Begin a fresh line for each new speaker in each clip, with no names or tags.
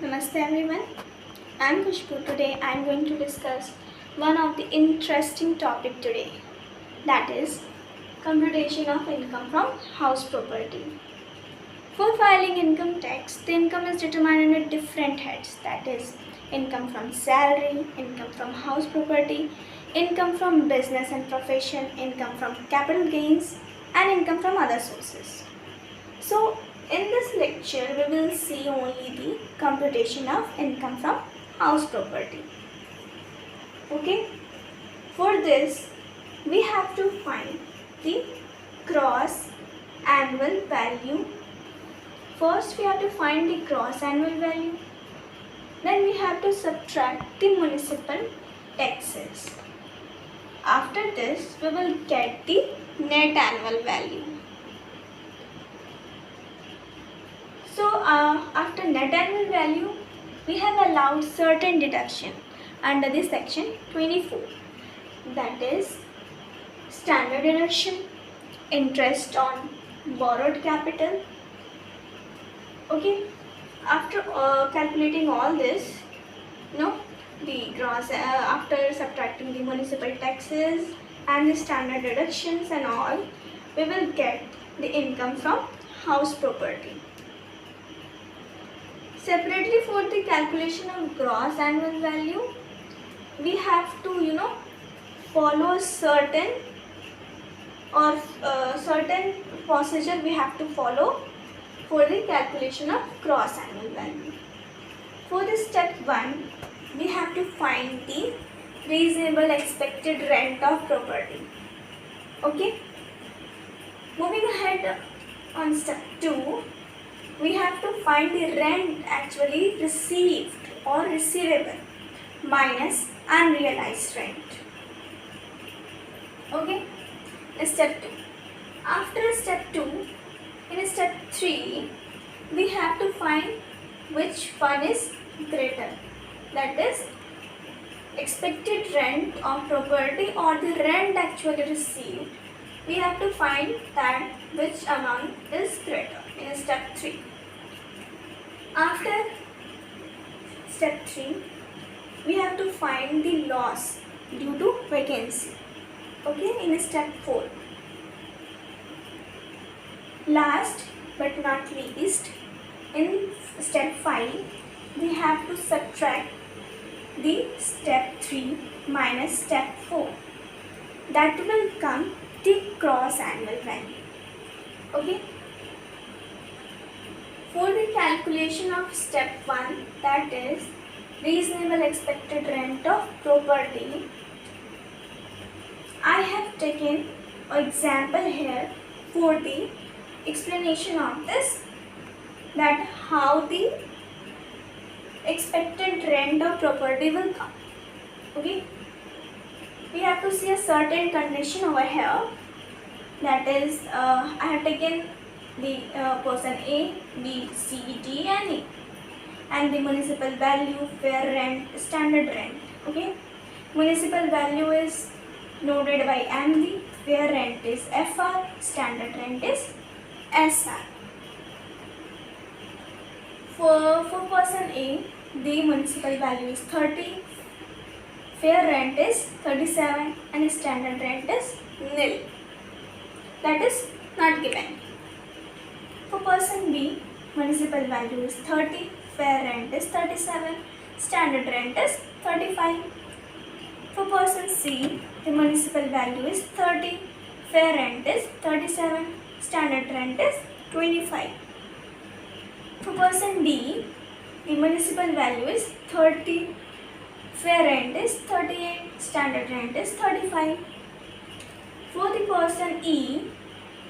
Namaste everyone. I am Kushbu. Today I am going to discuss one of the interesting topic today, that is computation of income from house property. For filing income tax, the income is determined under different heads, that is income from salary, income from house property, income from business and profession, income from capital gains, and income from other sources. So, in this lecture, we will see only the computation of income from house property. Okay, for this, we have to find the gross annual value. First, we have to find the gross annual value. Then, we have to subtract the municipal taxes. After this, we will get the net annual value. So after net annual value, we have allowed certain deduction under the section 24, that is standard deduction, interest on borrowed capital. Okay, after calculating all this, the gross after subtracting the municipal taxes and the standard deductions and all, we will get the income from house property. Separately, for the calculation of gross annual value, we have to follow certain procedure we have to follow for the calculation of gross annual value. For the step 1, we have to find the reasonable expected rent of property. Okay, moving ahead on step 2, we have to find the rent actually received or receivable minus unrealized rent. Okay, step 2. After step 2, in step 3, we have to find which one is greater, that is expected rent of property or the rent actually received. We have to find that which amount is greater in step 3. After step 3, we have to find the loss due to vacancy. Okay, in step 4. Last but not least, in step 5, we have to subtract the step 3 minus step 4. That will come the gross annual value. Okay. For the calculation of step 1, that is reasonable expected rent of property, I have taken an example here for the explanation of this, that how the expected rent of property will come. Okay, we have to see a certain condition over here, that is I have taken the person A, B, C, D and E, and the municipal value, fair rent, standard rent. Okay, municipal value is noted by MV, fair rent is FR, standard rent is SR. For person A, the municipal value is 30, fair rent is 37 and standard rent is nil, that is not given. For person B, municipal value is 30, fair rent is 37, standard rent is 35. For person C, the municipal value is 30, fair rent is 37, standard rent is 25. For person D, the municipal value is 30, fair rent is 38, standard rent is 35. For the person E,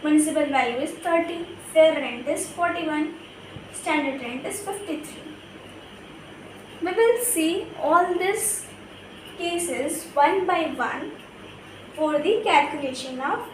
municipal value is 30, fair rent is 41, standard rent is 53. We will see all these cases one by one for the calculation of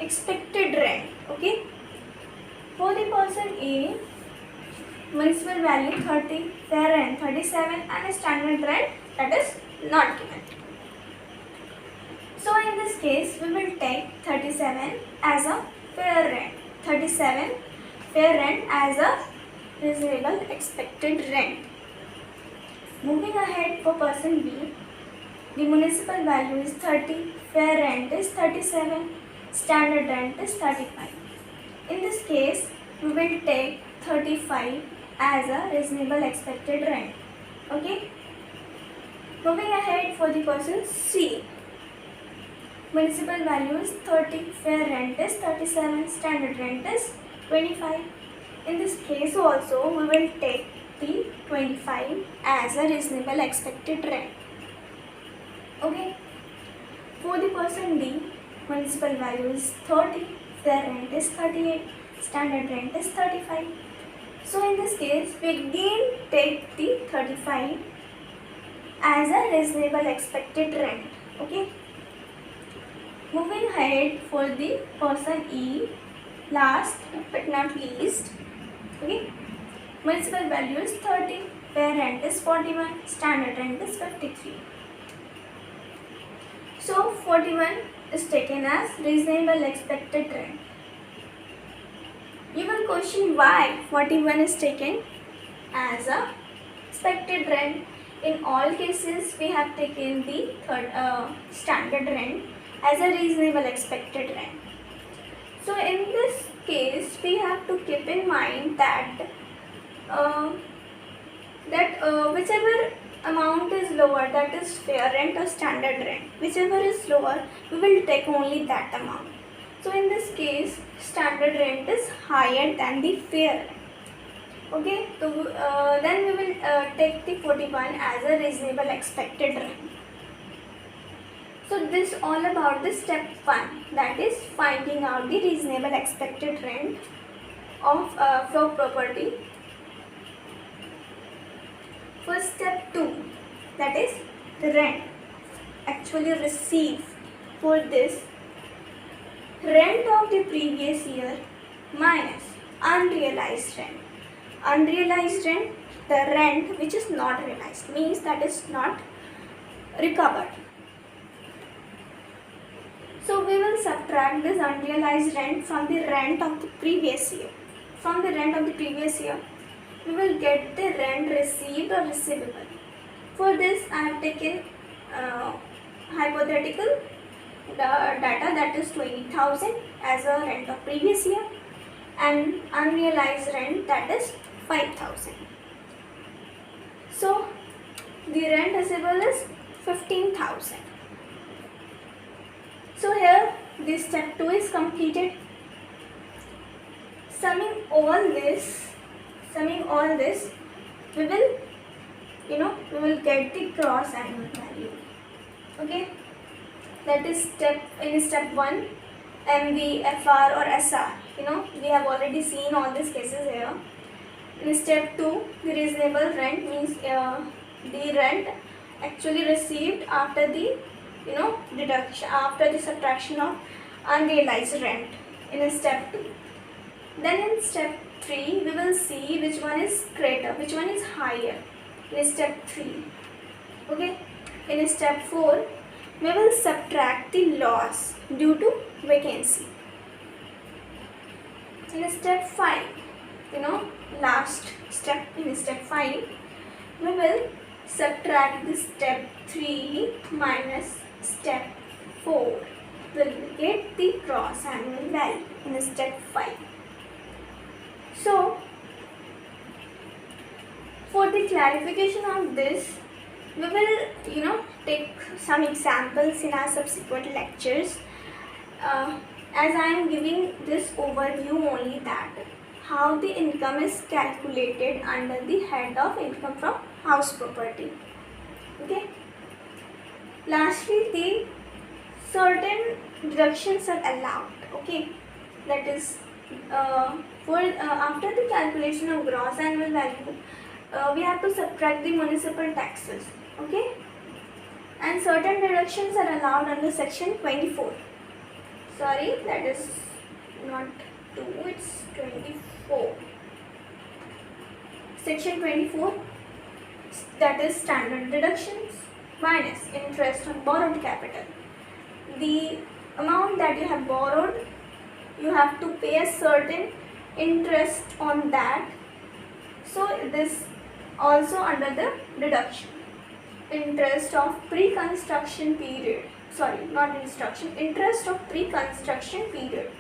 expected rent. Okay, for the person A, municipal value 30, fair rent 37 and standard rent that is not given. So in this case, we will take 37 as a fair rent, 37 fair rent as a reasonable expected rent. Moving ahead for person B, the municipal value is 30, fair rent is 37, standard rent is 35. In this case, we will take 35 as a reasonable expected rent. Okay. Moving ahead for the person C, municipal value is 30, fair rent is 37, standard rent is 25. In this case also, we will take the 25 as a reasonable expected rent. Okay. For the person D, municipal value is 30, fair rent is 38, standard rent is 35. So in this case, we again take the 35 as a reasonable expected rent. Okay. Moving ahead for the person E, last but not least. Okay. Municipal value is 30, fair rent is 41, standard rent is 53. So 41 is taken as reasonable expected rent. You will question why 41 is taken as a expected rent. In all cases, we have taken the standard rent as a reasonable expected rent. So in this case, we have to keep in mind that whichever amount is lower, that is fair rent or standard rent, whichever is lower, we will take only that amount. So in this case, standard rent is higher than the fair rent. Okay, so then we will take the 41 as a reasonable expected rent. So this all about the step 1, that is finding out the reasonable expected rent of for property. For step 2, that is the rent actually received for this rent of the previous year minus unrealized rent. Unrealized rent, the rent which is not realized, means that is not recovered. So we will subtract this unrealized rent from the rent of the previous year. From the rent of the previous year, we will get the rent received or receivable. For this, I have taken hypothetical data, that is 20,000 as a rent of previous year, and unrealized rent, that is 5,000. So the rent receivable is 15,000. So here this step 2 is completed. Summing all this, we will get the gross annual value. Okay, that is in step 1, MV, FR or SR. We have already seen all these cases here. In step 2, the reasonable rent means the rent actually received after the deduction, after the subtraction of unrealized rent in step 2. Then in step 3, we will see which one is greater, which one is higher in step 3. Okay. In step 4, we will subtract the loss due to vacancy. In step 5, last step in step 5, we will subtract the step 3 minus step 4. We will get the gross annual value in step 5. So, for the clarification of this, we will take some examples in our subsequent lectures. As I am giving this overview only, that how the income is calculated under the head of income from house property. Okay. Lastly, the certain deductions are allowed. Okay, that is after the calculation of gross annual value, we have to subtract the municipal taxes. Okay, and certain deductions are allowed under section 24. Sorry, that is not 2, it's 24. Section 24, that is standard deductions minus interest on borrowed capital. The amount that you have borrowed, you have to pay a certain interest on that So this also under the deduction. Interest of pre-construction period. Sorry, not instruction. Interest of pre-construction period.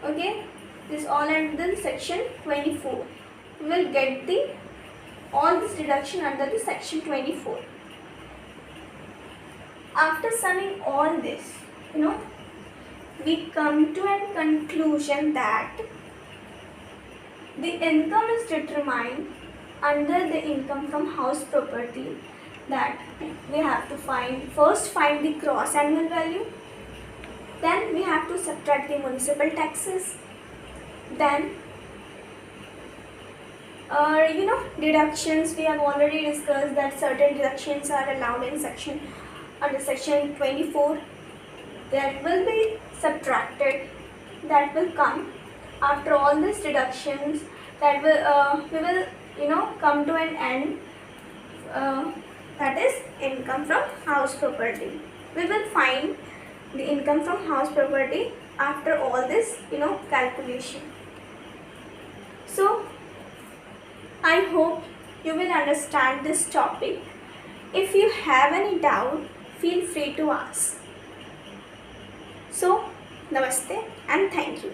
Okay, this all under the section 24. We will get the all this deduction under the section 24. After summing all this, we come to a conclusion that the income is determined under the income from house property, that we have to first find the gross annual value, then we have to subtract the municipal taxes, then deductions, we have already discussed that certain deductions are allowed in under section 24, that will be subtracted, that will come after all these deductions, that will we will come to an end, that is income from house property. We will find the income from house property after all this calculation. So I hope you will understand this topic. If you have any doubt, feel free to ask. So, namaste and thank you.